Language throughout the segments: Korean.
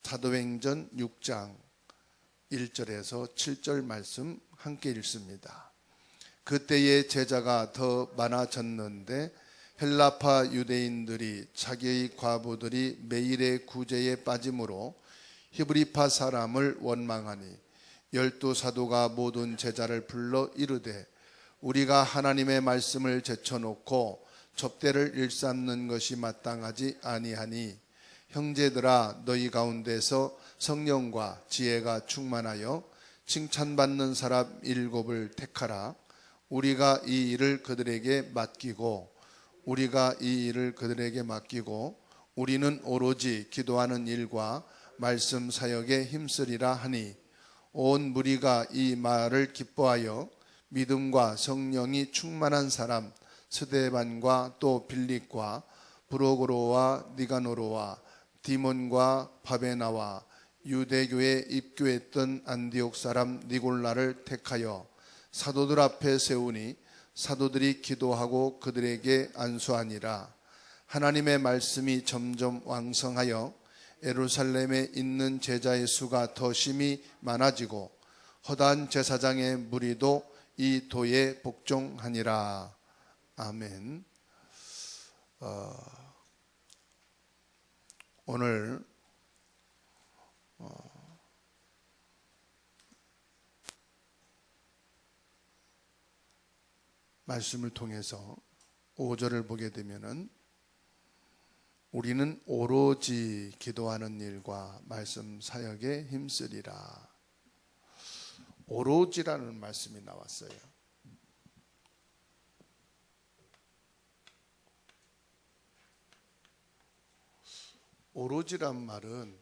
사도행전 6장 1절에서 7절 말씀 함께 읽습니다. 그때의 제자가 더 많아졌는데 헬라파 유대인들이 자기의 과부들이 매일의 구제에 빠짐으로 히브리파 사람을 원망하니 12 사도가 모든 제자를 불러 이르되 우리가 하나님의 말씀을 제쳐놓고 접대를 일삼는 것이 마땅하지 아니하니 형제들아 너희 가운데서 성령과 지혜가 충만하여 칭찬받는 사람 7을 택하라. 우리가 이 일을 그들에게 맡기고 우리는 오로지 기도하는 일과 말씀 사역에 힘쓰리라 하니 온 무리가 이 말을 기뻐하여 믿음과 성령이 충만한 사람 스데반과 또 빌립과 브로고로와 니가노로와 디몬과 바베나와 유대교에 입교했던 안디옥 사람 니골라를 택하여 사도들 앞에 세우니 사도들이 기도하고 그들에게 안수하니라. 하나님의 말씀이 점점 왕성하여 예루살렘에 있는 제자의 수가 더 심히 많아지고 허다한 제사장의 무리도 이 도에 복종하니라. 아멘. 오늘 말씀을 통해서 5절을 보게 되면은 우리는 오로지 기도하는 일과 말씀 사역에 힘쓰리라. 오로지라는 말씀이 나왔어요. 오로지란 말은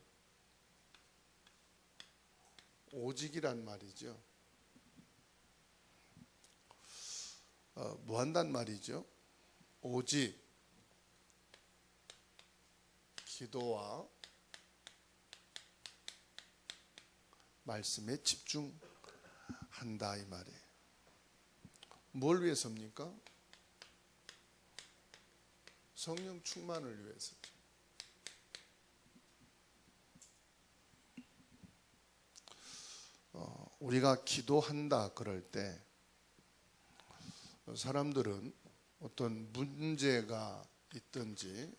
오직이란 말이죠. 뭐 한단 말이죠? 오직 기도와 말씀에 집중한다 이 말이에요. 뭘 위해서입니까? 성령 충만을 위해서죠. 우리가 기도한다 그럴 때 사람들은 어떤 문제가 있든지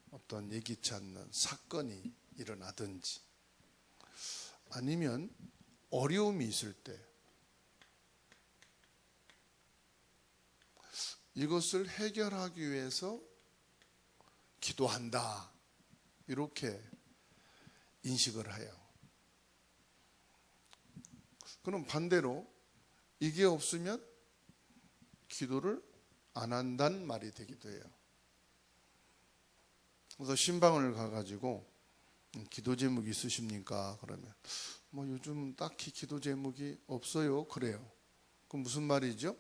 어떤 예기치 않는 사건이 일어나든지 아니면 어려움이 있을 때 이것을 해결하기 위해서 기도한다 이렇게 인식을 해요. 그럼 반대로 이게 없으면 기도를 안 한다는 말이 되기도 해요. 그래서 신방을 가가지고 기도 제목이 있으십니까? 그러면 뭐 요즘 딱히 기도 제목이 없어요. 그래요. 그럼 무슨 말이죠?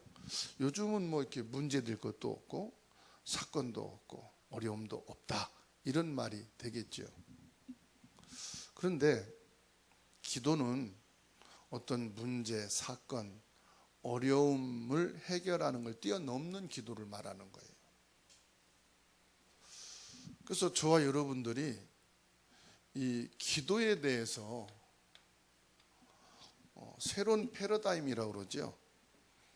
요즘은 뭐 이렇게 문제될 것도 없고 사건도 없고 어려움도 없다 이런 말이 되겠죠. 그런데 기도는 어떤 문제, 사건, 어려움을 해결하는 걸 뛰어넘는 기도를 말하는 거예요. 그래서 저와 여러분들이 이 기도에 대해서 새로운 패러다임이라고 그러죠.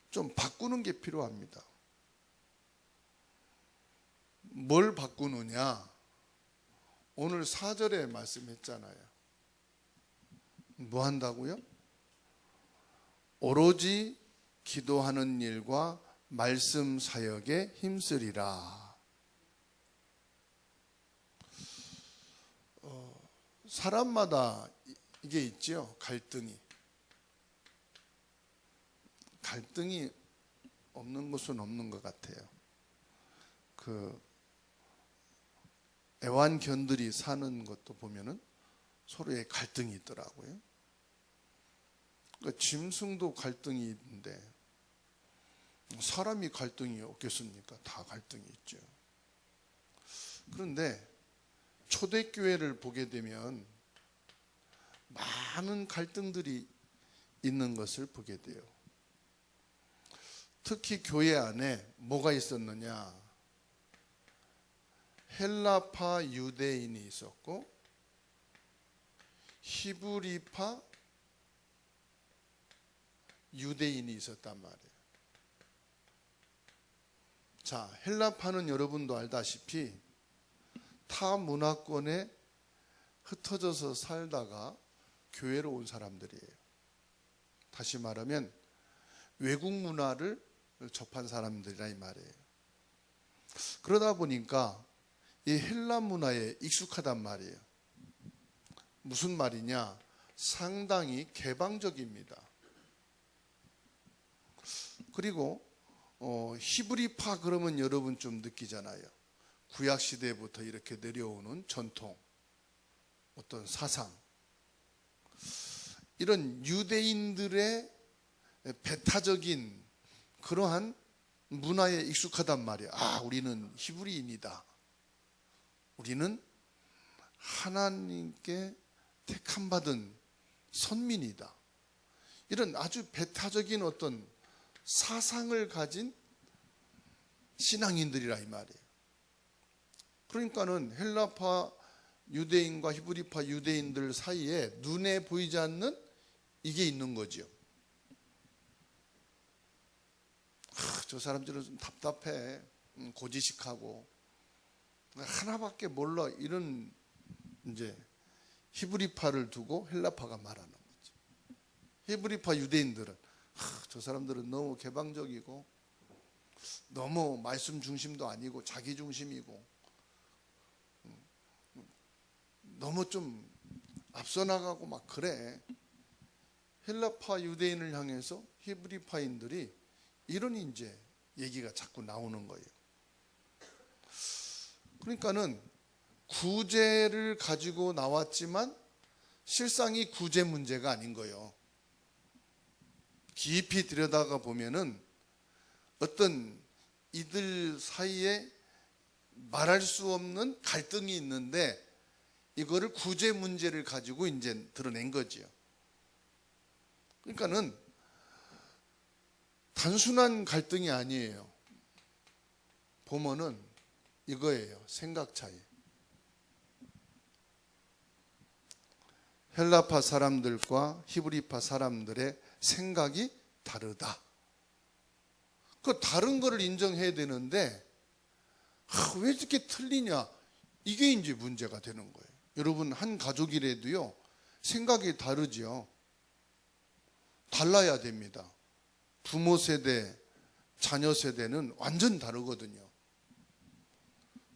좀 바꾸는 게 필요합니다. 뭘 바꾸느냐? 오늘 4절에 말씀했잖아요. 뭐 한다고요? 오로지 기도하는 일과 말씀 사역에 힘쓰리라. 사람마다 이게 있죠. 갈등이 없는 것은 없는 것 같아요. 애완견들이 사는 것도 보면은 서로의 갈등이 있더라고요. 그러니까 짐승도 갈등이 있는데 사람이 갈등이 없겠습니까? 다 갈등이 있죠. 그런데 초대교회를 보게 되면 많은 갈등들이 있는 것을 보게 돼요. 특히 교회 안에 뭐가 있었느냐? 헬라파 유대인이 있었고 히브리파 유대인이 있었단 말이에요. 자, 헬라파는 여러분도 알다시피 타 문화권에 흩어져서 살다가 교회로 온 사람들이에요. 다시 말하면 외국 문화를 접한 사람들이라 이 말이에요. 그러다 보니까 이 헬라 문화에 익숙하단 말이에요. 무슨 말이냐? 상당히 개방적입니다. 그리고 히브리파 그러면 여러분 좀 느끼잖아요. 구약 시대부터 이렇게 내려오는 전통, 어떤 사상, 이런 유대인들의 배타적인 그러한 문화에 익숙하단 말이에요. 아, 우리는 히브리인이다. 우리는 하나님께 택함받은 선민이다. 이런 아주 배타적인 어떤 사상을 가진 신앙인들이라 이 말이에요. 그러니까는 헬라파 유대인과 히브리파 유대인들 사이에 눈에 보이지 않는 이게 있는 거죠. 저 사람들은 좀 답답해, 고지식하고 하나밖에 몰라, 이런 이제 히브리파를 두고 헬라파가 말하는 거죠. 히브리파 유대인들은 저 사람들은 너무 개방적이고 너무 말씀 중심도 아니고 자기 중심이고 너무 좀 앞서 나가고 막 그래. 헬라파 유대인을 향해서 히브리파인들이 이런 이제 얘기가 자꾸 나오는 거예요. 그러니까는 구제를 가지고 나왔지만 실상이 구제 문제가 아닌 거예요. 깊이 들여다가 보면은 어떤 이들 사이에 말할 수 없는 갈등이 있는데 이거를 구제 문제를 가지고 이제 드러낸 거지요. 그러니까는 단순한 갈등이 아니에요. 보면은 이거예요. 생각 차이. 헬라파 사람들과 히브리파 사람들의 생각이 다르다. 그 다른 거를 인정해야 되는데 왜 이렇게 틀리냐? 이게 이제 문제가 되는 거예요. 여러분, 한 가족이라도요 생각이 다르지요. 달라야 됩니다. 부모 세대, 자녀 세대는 완전 다르거든요.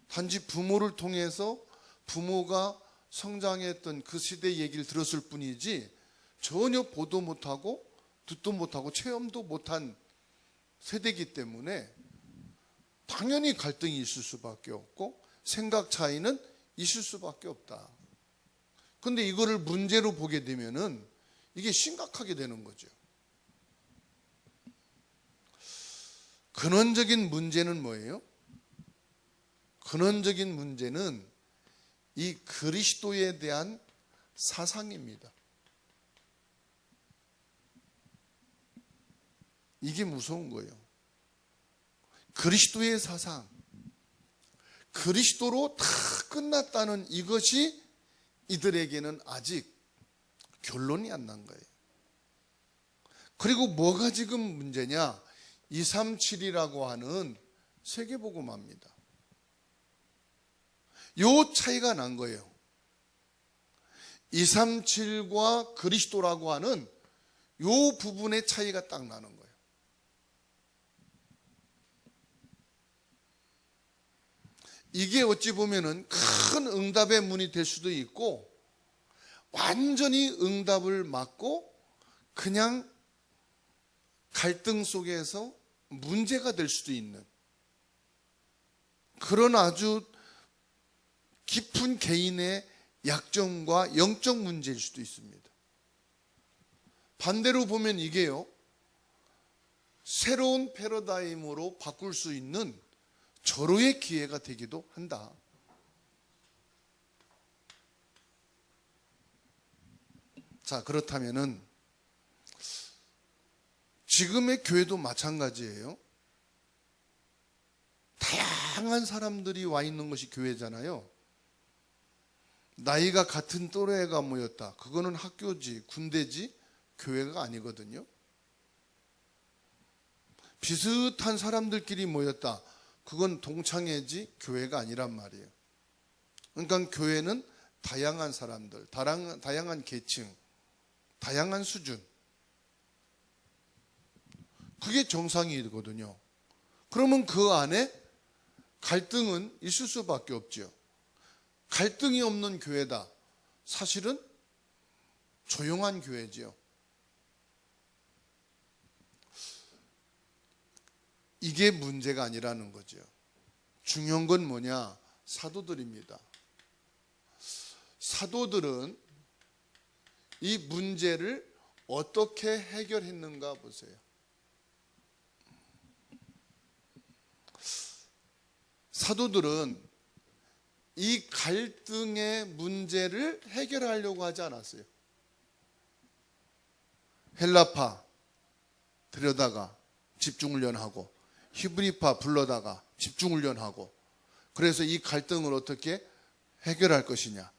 단지 부모를 통해서 부모가 성장했던 그 시대 얘기를 들었을 뿐이지 전혀 보도 못하고 듣도 못하고 체험도 못한 세대이기 때문에 당연히 갈등이 있을 수밖에 없고 생각 차이는 있을 수밖에 없다. 그런데 이거를 문제로 보게 되면은 이게 심각하게 되는 거죠. 근원적인 문제는 뭐예요? 근원적인 문제는 이 그리스도에 대한 사상입니다. 이게 무서운 거예요. 그리스도의 사상, 그리스도로 다 끝났다는 이것이 이들에게는 아직 결론이 안 난 거예요. 그리고 뭐가 지금 문제냐? 237이라고 하는 세계복음화입니다. 요 차이가 난 거예요. 237과 그리스도라고 하는 요 부분의 차이가 딱 나는 거예요. 이게 어찌 보면은 큰 응답의 문이 될 수도 있고 완전히 응답을 막고 그냥 갈등 속에서 문제가 될 수도 있는 그런 아주 깊은 개인의 약점과 영적 문제일 수도 있습니다. 반대로 보면 이게요, 새로운 패러다임으로 바꿀 수 있는 절호의 기회가 되기도 한다. 자, 그렇다면은 지금의 교회도 마찬가지예요. 다양한 사람들이 와 있는 것이 교회잖아요. 나이가 같은 또래가 모였다. 그거는 학교지, 군대지, 교회가 아니거든요. 비슷한 사람들끼리 모였다. 그건 동창회지 교회가 아니란 말이에요. 그러니까 교회는 다양한 사람들, 다양한 계층, 다양한 수준. 그게 정상이거든요. 그러면 그 안에 갈등은 있을 수밖에 없죠. 갈등이 없는 교회다. 사실은 조용한 교회지요. 이게 문제가 아니라는 거죠. 중요한 건 뭐냐? 사도들입니다. 사도들은 이 문제를 어떻게 해결했는가 보세요. 사도들은 이 갈등의 문제를 해결하려고 하지 않았어요. 헬라파 들여다가 집중훈련하고 히브리파 불러다가 집중훈련하고, 그래서 이 갈등을 어떻게 해결할 것이냐,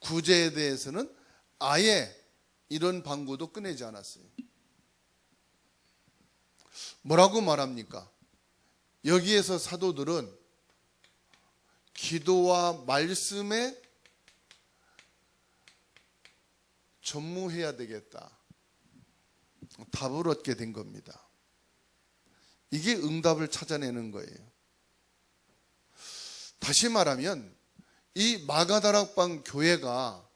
구제에 대해서는 아예 이런 방구도 꺼내지 않았어요. 뭐라고 말합니까? 여기에서 사도들은 기도와 말씀에 전무해야 되겠다. 답을 얻게 된 겁니다. 이게 응답을 찾아내는 거예요. 다시 말하면 이 마가다락방 교회가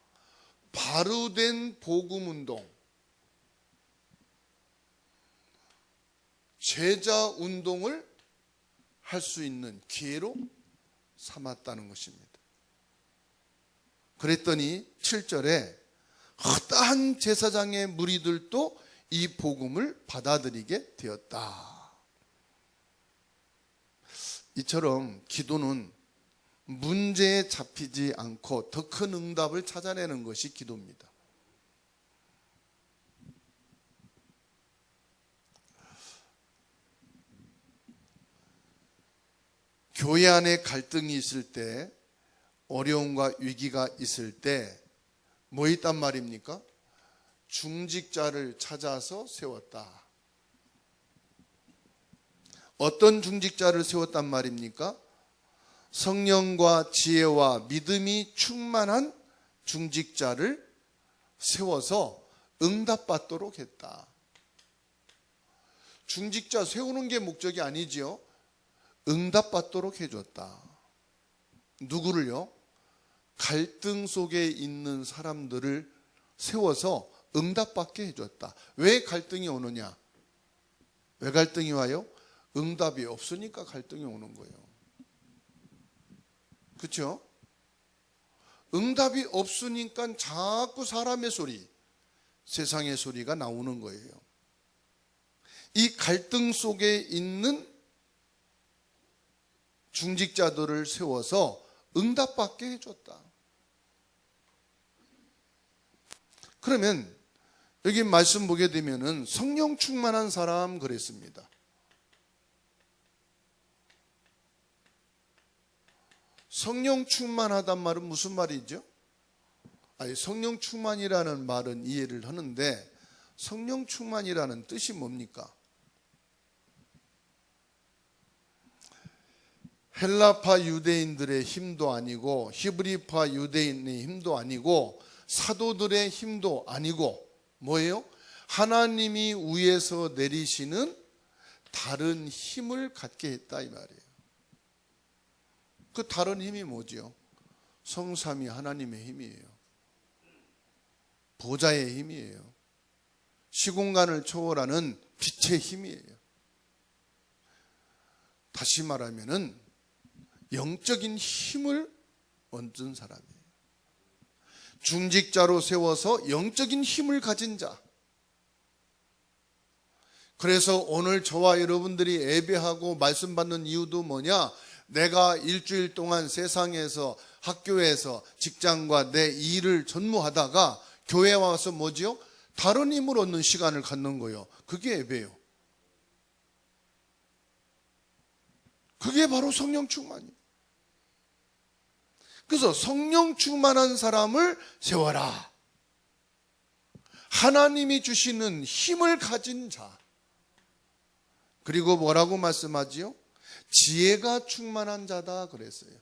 바로 된 복음운동, 제자운동을 할 수 있는 기회로 삼았다는 것입니다. 그랬더니 7절에 허다한 제사장의 무리들도 이 복음을 받아들이게 되었다. 이처럼 기도는 문제에 잡히지 않고 더 큰 응답을 찾아내는 것이 기도입니다. 교회 안에 갈등이 있을 때, 어려움과 위기가 있을 때 뭐 있단 말입니까? 중직자를 찾아서 세웠다. 어떤 중직자를 세웠단 말입니까? 성령과 지혜와 믿음이 충만한 중직자를 세워서 응답받도록 했다. 중직자 세우는 게 목적이 아니지요. 응답받도록 해줬다. 누구를요? 갈등 속에 있는 사람들을 세워서 응답받게 해줬다. 왜 갈등이 오느냐? 왜 갈등이 와요? 응답이 없으니까 갈등이 오는 거예요. 그렇죠? 응답이 없으니까 자꾸 사람의 소리, 세상의 소리가 나오는 거예요. 이 갈등 속에 있는 중직자들을 세워서 응답받게 해줬다. 그러면 여기 말씀 보게 되면은 성령 충만한 사람 그랬습니다. 성령 충만하단 말은 무슨 말이죠? 아니, 성령 충만이라는 말은 이해를 하는데 성령 충만이라는 뜻이 뭡니까? 헬라파 유대인들의 힘도 아니고 히브리파 유대인의 힘도 아니고 사도들의 힘도 아니고 뭐예요? 하나님이 위에서 내리시는 다른 힘을 갖게 했다 이 말이에요. 그 다른 힘이 뭐지요? 성삼위 하나님의 힘이에요. 보좌의 힘이에요. 시공간을 초월하는 빛의 힘이에요. 다시 말하면은 영적인 힘을 얻은 사람이에요. 중직자로 세워서 영적인 힘을 가진 자. 그래서 오늘 저와 여러분들이 예배하고 말씀 받는 이유도 뭐냐? 내가 일주일 동안 세상에서, 학교에서, 직장과 내 일을 전무하다가 교회에 와서 뭐지요? 다른 힘을 얻는 시간을 갖는 거예요. 그게 예배예요. 그게 바로 성령 충만이에요. 그래서 성령 충만한 사람을 세워라. 하나님이 주시는 힘을 가진 자. 그리고 뭐라고 말씀하지요? 지혜가 충만한 자다 그랬어요.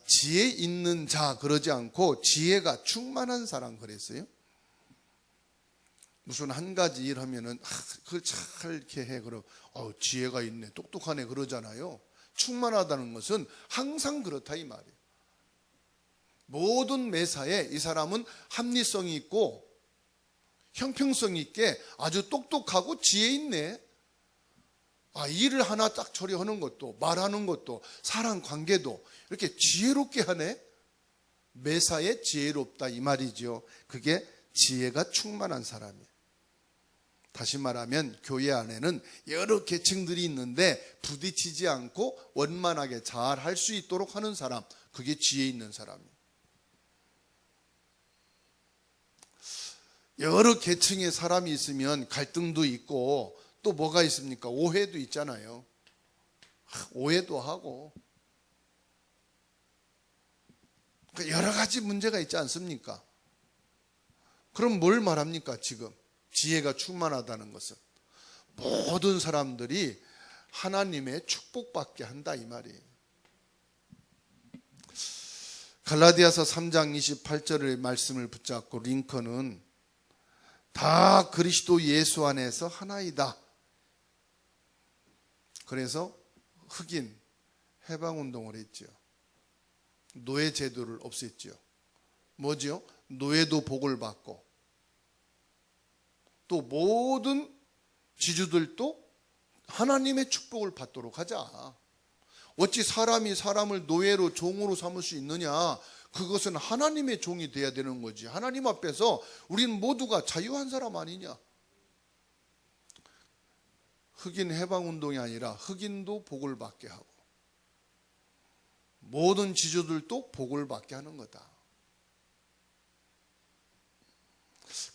지혜 있는 자 그러지 않고 지혜가 충만한 사람 그랬어요. 무슨 한 가지 일 하면은 그걸 잘 이렇게 해 그럼 지혜가 있네 똑똑하네 그러잖아요. 충만하다는 것은 항상 그렇다 이 말이에요. 모든 매사에 이 사람은 합리성이 있고 형평성 있게 아주 똑똑하고 지혜 있네. 일을 하나 딱 처리하는 것도 말하는 것도 사람 관계도 이렇게 지혜롭게 하네. 매사에 지혜롭다 이 말이죠. 그게 지혜가 충만한 사람이에요. 다시 말하면 교회 안에는 여러 계층들이 있는데 부딪히지 않고 원만하게 잘 할 수 있도록 하는 사람, 그게 지혜 있는 사람이에요. 여러 계층의 사람이 있으면 갈등도 있고 또 뭐가 있습니까? 오해도 있잖아요. 오해도 하고 여러 가지 문제가 있지 않습니까? 그럼 뭘 말합니까 지금? 지혜가 충만하다는 것은 모든 사람들이 하나님의 축복받게 한다 이 말이에요. 갈라디아서 3장 28절의 말씀을 붙잡고 링컨은 다 그리스도 예수 안에서 하나이다. 그래서 흑인 해방운동을 했죠. 노예 제도를 없앴죠. 뭐죠? 노예도 복을 받고 또 모든 지주들도 하나님의 축복을 받도록 하자. 어찌 사람이 사람을 노예로 종으로 삼을 수 있느냐? 그것은 하나님의 종이 돼야 되는 거지. 하나님 앞에서 우리는 모두가 자유한 사람 아니냐? 흑인 해방운동이 아니라 흑인도 복을 받게 하고 모든 지주들도 복을 받게 하는 거다.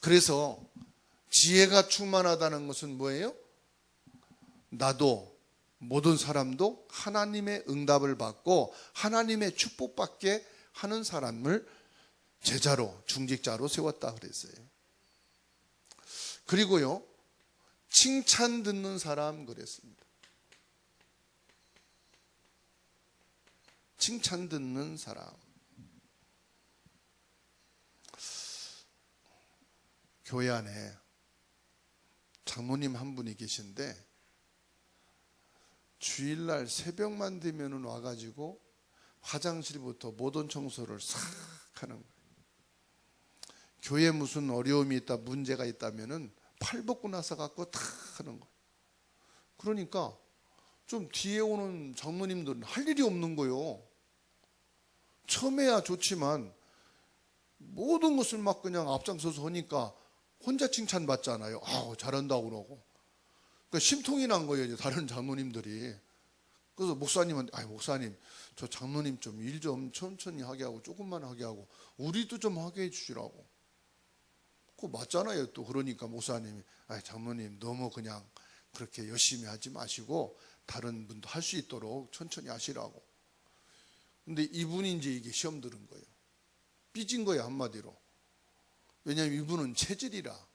그래서 지혜가 충만하다는 것은 뭐예요? 나도 모든 사람도 하나님의 응답을 받고 하나님의 축복받게 하는 사람을 제자로 중직자로 세웠다 그랬어요. 그리고요 칭찬 듣는 사람 그랬습니다. 칭찬 듣는 사람. 교회 안에 장로님 한 분이 계신데 주일날 새벽만 되면 와가지고 화장실부터 모든 청소를 싹 하는 거예요. 교회에 무슨 어려움이 있다 문제가 있다면은 팔 벗고 나서 갖고 다 하는 거예요. 그러니까 좀 뒤에 오는 장로님들은 할 일이 없는 거예요. 처음에야 좋지만 모든 것을 막 그냥 앞장서서 하니까 혼자 칭찬받잖아요. 잘한다고 그러고. 그러니까 심통이 난 거예요, 이제 다른 장로님들이. 그래서 목사님은, 목사님, 저 장로님 좀 일 좀 천천히 하게 하고, 조금만 하게 하고, 우리도 좀 하게 해주시라고. 그거 맞잖아요, 또. 그러니까 목사님이, 장로님, 너무 그냥 그렇게 열심히 하지 마시고, 다른 분도 할 수 있도록 천천히 하시라고. 근데 이분이 이제 이게 시험 들은 거예요. 삐진 거예요, 한마디로. 왜냐하면 이분은 체질이라.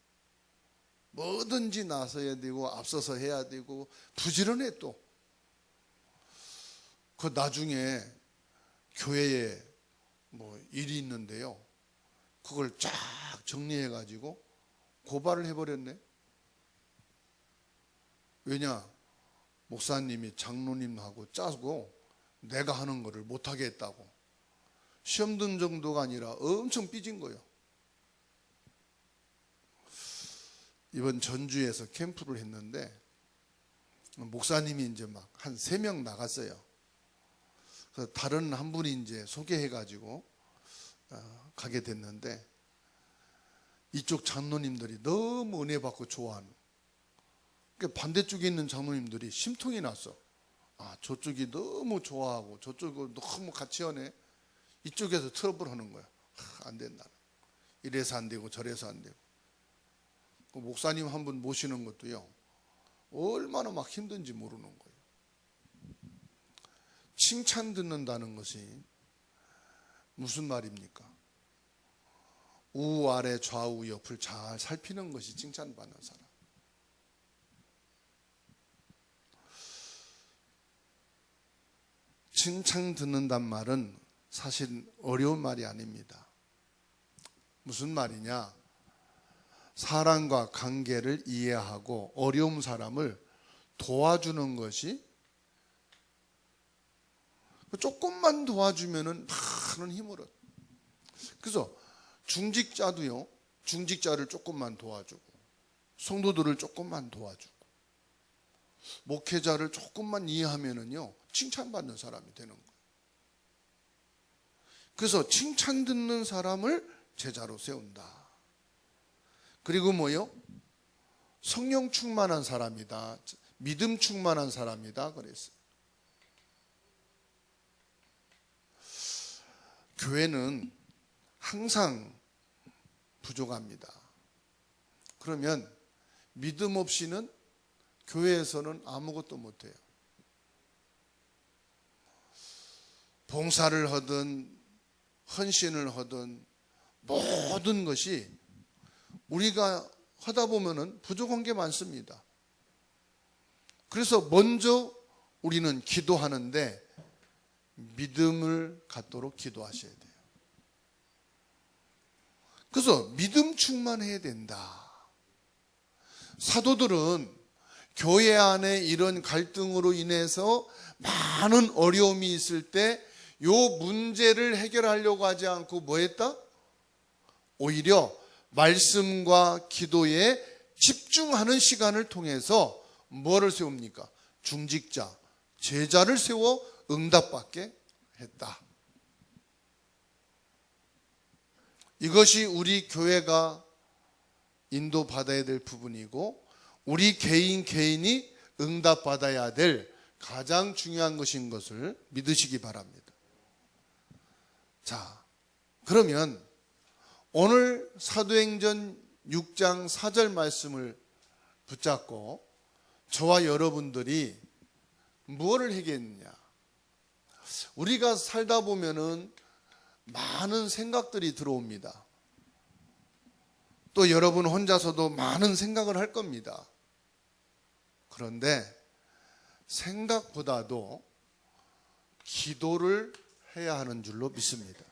뭐든지 나서야 되고 앞서서 해야 되고 부지런해 또. 그 나중에 교회에 뭐 일이 있는데요. 그걸 쫙 정리해 가지고 고발을 해버렸네. 왜냐? 목사님이 장로님하고 짜고 내가 하는 거를 못하게 했다고. 시험 든 정도가 아니라 엄청 삐진 거예요. 이번 전주에서 캠프를 했는데 목사님이 이제 막 한 3명 나갔어요. 그래서 다른 한 분이 이제 소개해가지고 가게 됐는데 이쪽 장로님들이 너무 은혜 받고 좋아하는. 그러니까 반대쪽에 있는 장로님들이 심통이 났어. 저쪽이 너무 좋아하고 저쪽은 너무 같이 하네. 이쪽에서 트러블 하는 거야. 안 된다. 이래서 안 되고 저래서 안 되고. 그 목사님 한 분 모시는 것도요 얼마나 막 힘든지 모르는 거예요. 칭찬 듣는다는 것이 무슨 말입니까? 우 아래 좌우 옆을 잘 살피는 것이 칭찬받는 사람. 칭찬 듣는단 말은 사실 어려운 말이 아닙니다. 무슨 말이냐? 사람과 관계를 이해하고 어려운 사람을 도와주는 것이, 조금만 도와주면은 많은 힘을 얻어. 그래서 중직자도요, 중직자를 조금만 도와주고, 성도들을 조금만 도와주고, 목회자를 조금만 이해하면은요, 칭찬받는 사람이 되는 거예요. 그래서 칭찬 듣는 사람을 제자로 세운다. 그리고 뭐요? 성령 충만한 사람이다. 믿음 충만한 사람이다. 그랬어요. 교회는 항상 부족합니다. 그러면 믿음 없이는 교회에서는 아무것도 못해요. 봉사를 하든 헌신을 하든 모든 것이 우리가 하다 보면은 부족한 게 많습니다. 그래서 먼저 우리는 기도하는데 믿음을 갖도록 기도하셔야 돼요. 그래서 믿음 충만해야 된다. 사도들은 교회 안에 이런 갈등으로 인해서 많은 어려움이 있을 때 이 문제를 해결하려고 하지 않고 뭐 했다? 오히려 말씀과 기도에 집중하는 시간을 통해서 뭐를 세웁니까? 중직자, 제자를 세워 응답받게 했다. 이것이 우리 교회가 인도받아야 될 부분이고, 우리 개인이 응답받아야 될 가장 중요한 것인 것을 믿으시기 바랍니다. 자, 그러면 오늘 사도행전 6장 4절 말씀을 붙잡고 저와 여러분들이 무엇을 하겠느냐? 우리가 살다 보면은 많은 생각들이 들어옵니다. 또 여러분 혼자서도 많은 생각을 할 겁니다. 그런데 생각보다도 기도를 해야 하는 줄로 믿습니다.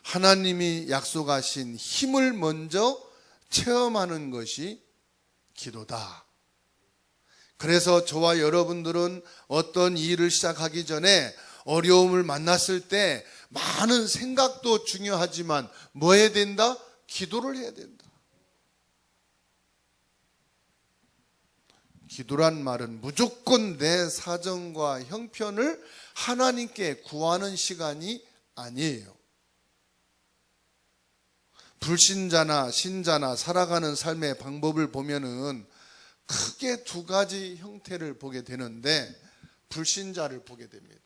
하나님이 약속하신 힘을 먼저 체험하는 것이 기도다. 그래서 저와 여러분들은 어떤 일을 시작하기 전에 어려움을 만났을 때 많은 생각도 중요하지만 뭐 해야 된다? 기도를 해야 된다. 기도란 말은 무조건 내 사정과 형편을 하나님께 구하는 시간이 아니에요. 불신자나 신자나 살아가는 삶의 방법을 보면은 크게 두 가지 형태를 보게 되는데, 불신자를 보게 됩니다.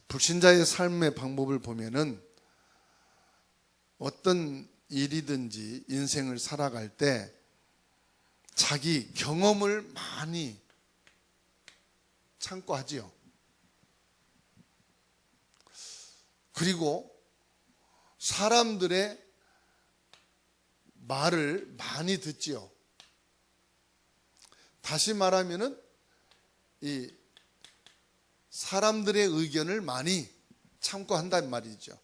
불신자의 삶의 방법을 보면은 어떤 일이든지 인생을 살아갈 때 자기 경험을 많이 참고하지요. 그리고 사람들의 말을 많이 듣지요. 다시 말하면은 이 사람들의 의견을 많이 참고한단 말이죠.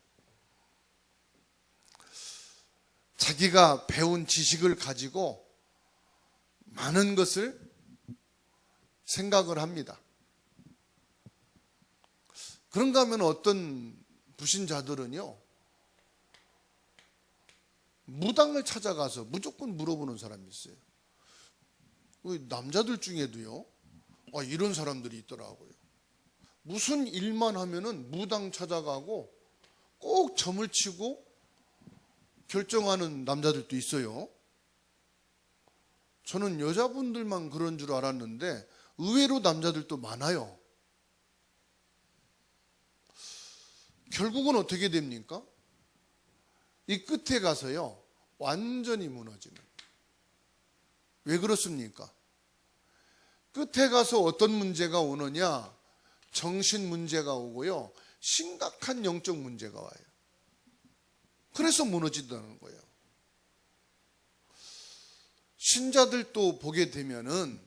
자기가 배운 지식을 가지고 많은 것을 생각을 합니다. 그런가 하면 어떤 불신자들은요, 무당을 찾아가서 무조건 물어보는 사람이 있어요. 남자들 중에도요, 이런 사람들이 있더라고요. 무슨 일만 하면은 무당 찾아가고 꼭 점을 치고 결정하는 남자들도 있어요. 저는 여자분들만 그런 줄 알았는데 의외로 남자들도 많아요. 결국은 어떻게 됩니까? 이 끝에 가서요, 완전히 무너지는. 왜 그렇습니까? 끝에 가서 어떤 문제가 오느냐? 정신 문제가 오고요. 심각한 영적 문제가 와요. 그래서 무너진다는 거예요. 신자들도 보게 되면은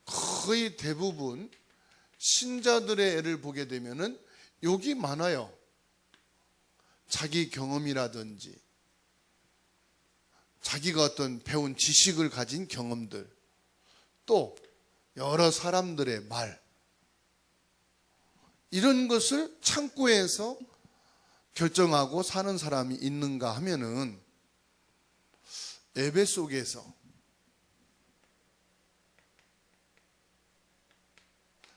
거의 대부분 신자들의 애를 보게 되면은 욕이 많아요. 자기 경험이라든지 자기가 어떤 배운 지식을 가진 경험들, 또 여러 사람들의 말, 이런 것을 참고해서 결정하고 사는 사람이 있는가 하면은 예배 속에서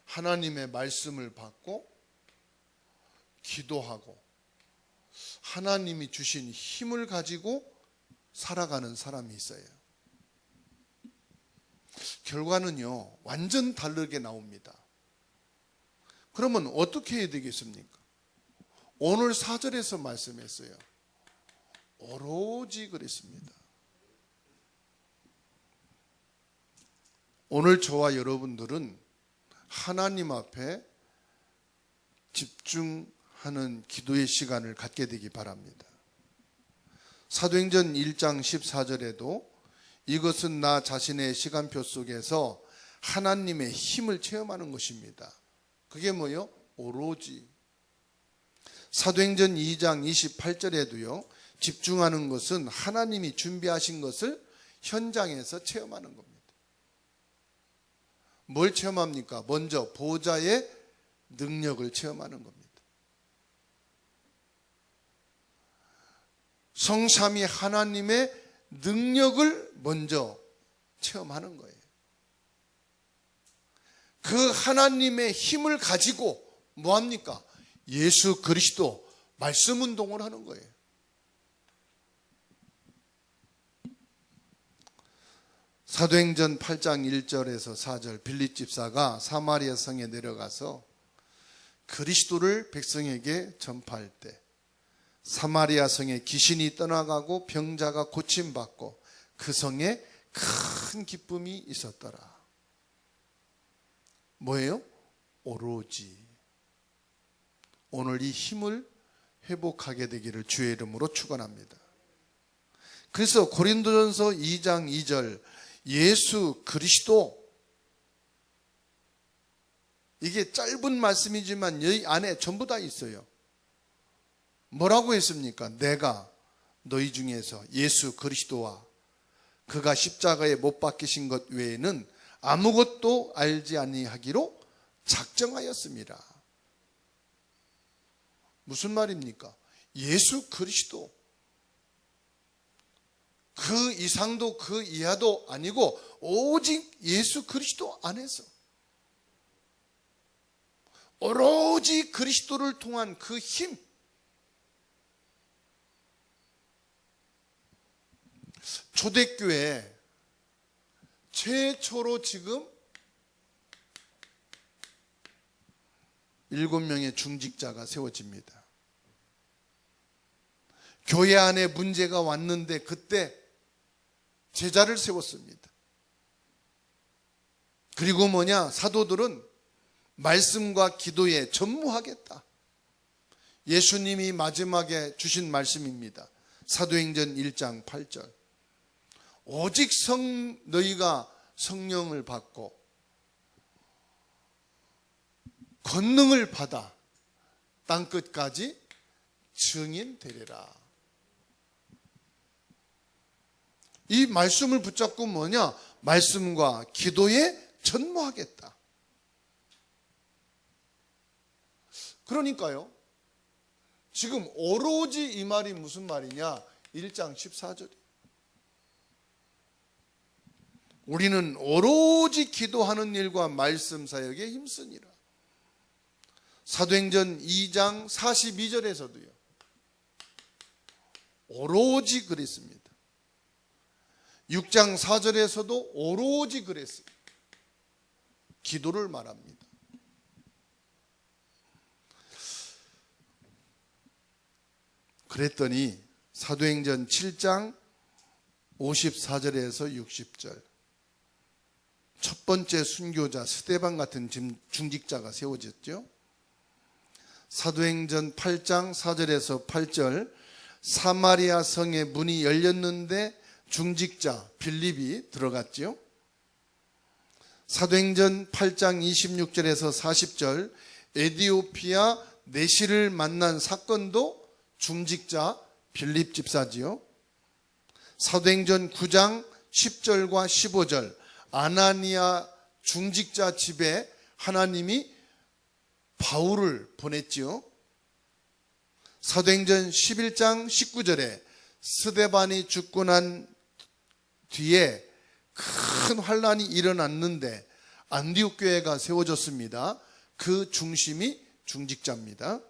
하나님의 말씀을 받고 기도하고 하나님이 주신 힘을 가지고 살아가는 사람이 있어요. 결과는요, 완전 다르게 나옵니다. 그러면 어떻게 해야 되겠습니까? 오늘 4절에서 말씀했어요. 오로지 그랬습니다. 오늘 저와 여러분들은 하나님 앞에 집중하는 기도의 시간을 갖게 되기 바랍니다. 사도행전 1장 14절에도 이것은 나 자신의 시간표 속에서 하나님의 힘을 체험하는 것입니다. 그게 뭐요? 오로지. 사도행전 2장 28절에도요. 집중하는 것은 하나님이 준비하신 것을 현장에서 체험하는 겁니다. 뭘 체험합니까? 먼저 보좌의 능력을 체험하는 겁니다. 성삼위 하나님의 능력을 먼저 체험하는 거예요. 그 하나님의 힘을 가지고 뭐합니까? 예수 그리스도 말씀 운동을 하는 거예요. 사도행전 8장 1절에서 4절 빌립 집사가 사마리아 성에 내려가서 그리스도를 백성에게 전파할 때 사마리아 성에 귀신이 떠나가고 병자가 고침받고 그 성에 큰 기쁨이 있었더라. 뭐예요? 오로지. 오늘 이 힘을 회복하게 되기를 주의 이름으로 축원합니다. 그래서 고린도전서 2장 2절 예수 그리스도, 이게 짧은 말씀이지만 여기 안에 전부 다 있어요. 뭐라고 했습니까? 내가 너희 중에서 예수 그리스도와 그가 십자가에 못 박히신 것 외에는 아무것도 알지 아니하기로 작정하였습니다. 무슨 말입니까? 예수 그리스도, 그 이상도 그 이하도 아니고 오직 예수 그리스도 안에서 오로지 그리스도를 통한 그 힘, 초대교회 최초로 지금 7명의 중직자가 세워집니다. 교회 안에 문제가 왔는데 그때 제자를 세웠습니다. 그리고 뭐냐? 사도들은 말씀과 기도에 전무하겠다. 예수님이 마지막에 주신 말씀입니다. 사도행전 1장 8절. 오직 너희가 성령을 받고 권능을 받아 땅끝까지 증인 되리라. 이 말씀을 붙잡고 뭐냐? 말씀과 기도에 전무하겠다. 그러니까요, 지금 오로지 이 말이 무슨 말이냐? 1장 14절이에요. 우리는 오로지 기도하는 일과 말씀 사역에 힘쓰니라. 사도행전 2장 42절에서도요. 오로지 그랬습니다. 6장 4절에서도 오로지 그랬어요. 기도를 말합니다. 그랬더니 사도행전 7장 54절에서 60절 첫 번째 순교자 스데반 같은 중직자가 세워졌죠. 사도행전 8장 4절에서 8절, 사마리아 성의 문이 열렸는데 중직자 빌립이 들어갔죠. 사도행전 8장 26절에서 40절, 에디오피아 내시를 만난 사건도 중직자 빌립 집사지요. 사도행전 9장 10절과 15절, 아나니아 중직자 집에 하나님이 바울을 보냈지요. 사도행전 11장 19절에 스데반이 죽고 난 뒤에 큰 환란이 일어났는데 안디옥 교회가 세워졌습니다. 그 중심이 중직자입니다.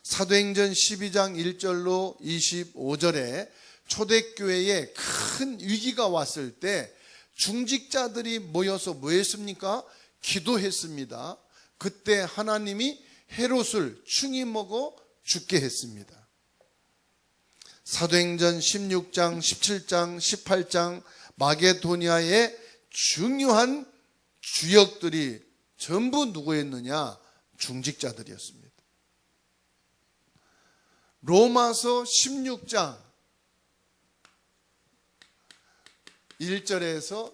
사도행전 12장 1절로 25절에 초대교회에 큰 위기가 왔을 때 중직자들이 모여서 뭐 했습니까? 기도했습니다. 그때 하나님이 헤롯을 충이 먹어 죽게 했습니다. 사도행전 16장, 17장, 18장 마게도니아의 중요한 주역들이 전부 누구였느냐? 중직자들이었습니다. 로마서 16장 1절에서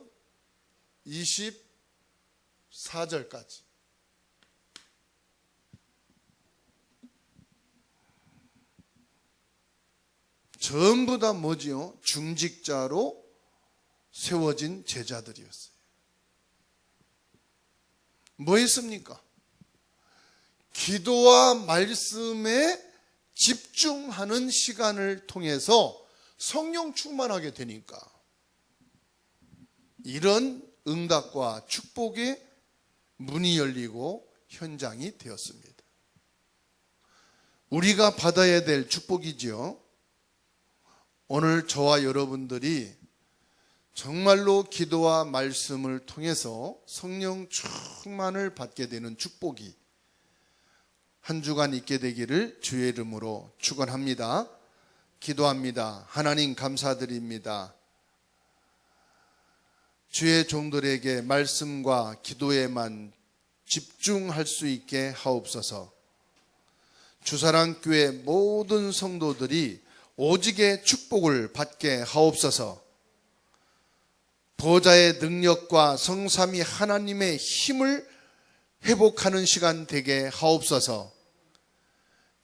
24절까지 전부 다 뭐지요? 중직자로 세워진 제자들이었어요. 뭐 했습니까? 기도와 말씀에 집중하는 시간을 통해서 성령 충만하게 되니까 이런 응답과 축복의 문이 열리고 현장이 되었습니다. 우리가 받아야 될 축복이지요. 오늘 저와 여러분들이 정말로 기도와 말씀을 통해서 성령 충만을 받게 되는 축복이 한 주간 있게 되기를 주의 이름으로 축원합니다. 기도합니다. 하나님 감사드립니다. 주의 종들에게 말씀과 기도에만 집중할 수 있게 하옵소서. 주사랑교회 모든 성도들이 오직의 축복을 받게 하옵소서. 보좌의 능력과 성삼위 하나님의 힘을 회복하는 시간 되게 하옵소서.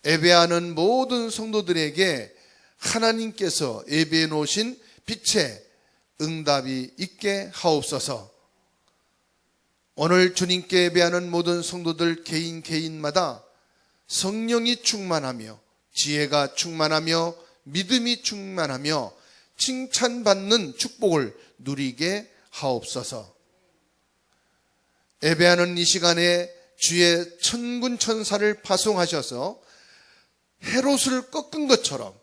예배하는 모든 성도들에게 하나님께서 예배해 놓으신 빛의 응답이 있게 하옵소서. 오늘 주님께 예배하는 모든 성도들 개인마다 성령이 충만하며 지혜가 충만하며 믿음이 충만하며 칭찬받는 축복을 누리게 하옵소서. 예배하는 이 시간에 주의 천군 천사를 파송하셔서 헤롯을 꺾은 것처럼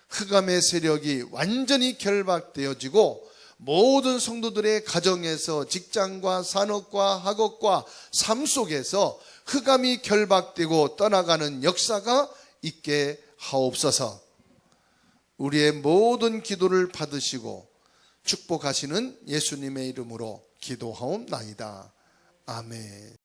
흑암의 세력이 완전히 결박되어지고 모든 성도들의 가정에서 직장과 산업과 학업과 삶 속에서 흑암이 결박되고 떠나가는 역사가 있게 하옵소서. 우리의 모든 기도를 받으시고 축복하시는 예수님의 이름으로 기도하옵나이다. 아멘.